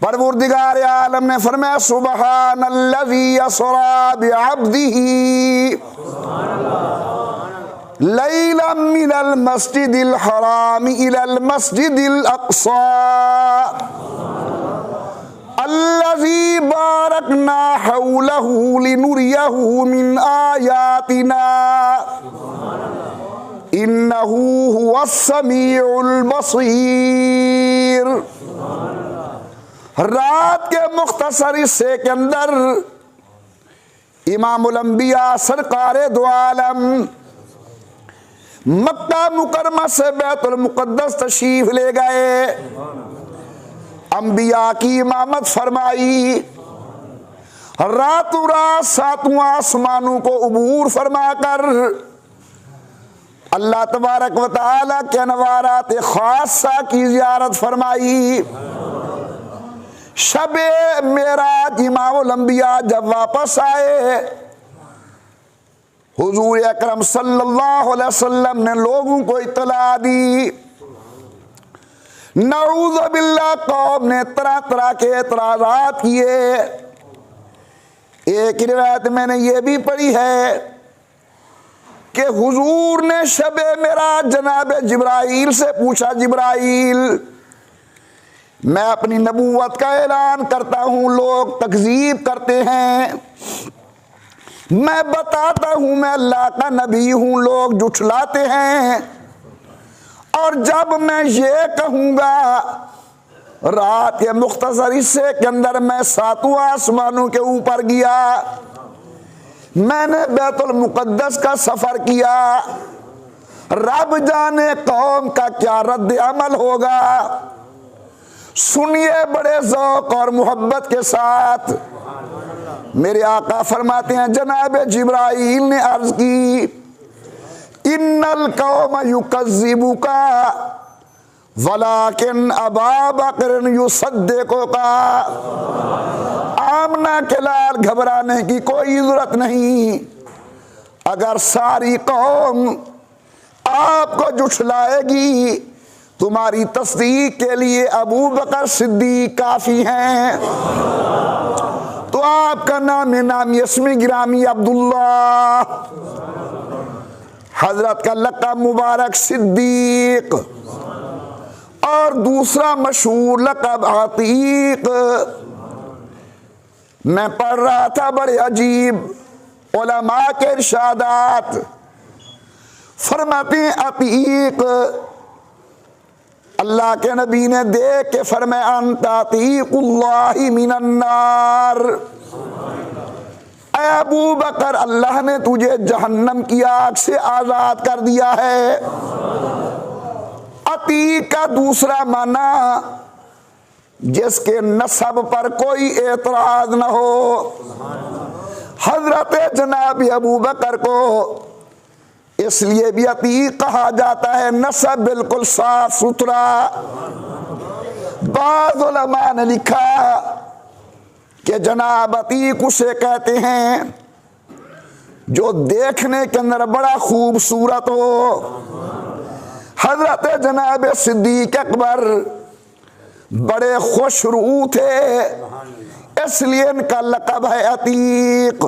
परवरदिगार आलम ने फरमाया सुबहानल्लज़ी असरा बिअब्दिही लैलन मिनल मस्जिदिल हराम इलल मस्जिदिल अक़सा अल्लज़ी बारकना हौलहू लिनुरियहू मिन आयातिना इन्नहू हुवस समीउल बसीर। रात के मुख्तसर हिस्से के अंदर इमामुल अंबिया सरकारे दो आलम मक्का मुकरमा से बैतुल मुक़द्दस तशरीफ ले गए। अंबिया की इमामत फरमाई। रातों रात सातवां आसमानों को उबूर फरमाकर अल्लाह तबारक व तआला के अनवारात खासा की ज़ियारत फरमाई। शबे मेराज इमामुल अंबिया जब वापस आए, हुजूर अकरम सल्लल्लाहु अलैहि वसल्लम ने लोगों को इत्तला दी। नऊज़ बिल्लाह कौम ने तरह तरह के एतराज़ात किए। एक रिवायत मैंने ये भी पढ़ी है कि हुजूर ने शबे मेराज जनाब जिब्राइल से पूछा, जिब्राइल मैं अपनी नबूवत का ऐलान करता हूँ, लोग तकज़ीब करते हैं। मैं बताता हूँ मैं अल्लाह का नबी हूँ, लोग जुठलाते हैं। और जब मैं ये कहूँगा रात के मुख्तसर हिस्से के अंदर मैं सातों आसमानों के ऊपर गया, मैंने बैतुल मुक़द्दस का सफ़र किया, रब जाने कौम का क्या रद्द अमल होगा। सुनिए बड़े ज़ौक़ और मोहब्बत के साथ। मेरे आका फरमाते हैं जनाब जिब्राइल ने अर्ज़ की इन्नल कौम युकज़्ज़िबुका वलाकिन अबा बकर युसद्दिक़ुका। आमना के लाल घबराने की कोई ज़रूरत नहीं। अगर सारी कौम आपको जुठलाएगी, तुम्हारी तस्दीक के लिए अबू बकर सिद्दीक काफ़ी हैं। तो आपका नाम यसमी गिरामी अब्दुल्ला, हजरत का लक़ब मुबारक सिद्दीक और दूसरा मशहूर लक़ब आतीक। मैं पढ़ रहा था बड़े अजीब उलमा के इरशादात। फरमाते हैं अतीक अल्लाह के नबी ने देख के फरमाया अंता अतीकुल्लाहि मिनन्नार। ऐ अबू बकर अल्लाह ने तुझे जहन्नम की आग से आज़ाद कर दिया है। अतीक का दूसरा माना जिसके नसब पर कोई एतराज न हो। हजरत जनाब अबू बकर को इसलिए भी अतीक कहा जाता है, नसब बिल्कुल साफ सुथरा। बाज़ उलमा ने लिखा कि जनाब अतीक उसे कहते हैं जो देखने के अंदर बड़ा खूबसूरत हो। हजरत जनाब सिद्दीक अकबर बड़े खुशरू थे, इसलिए इनका लक़ब है अतीक।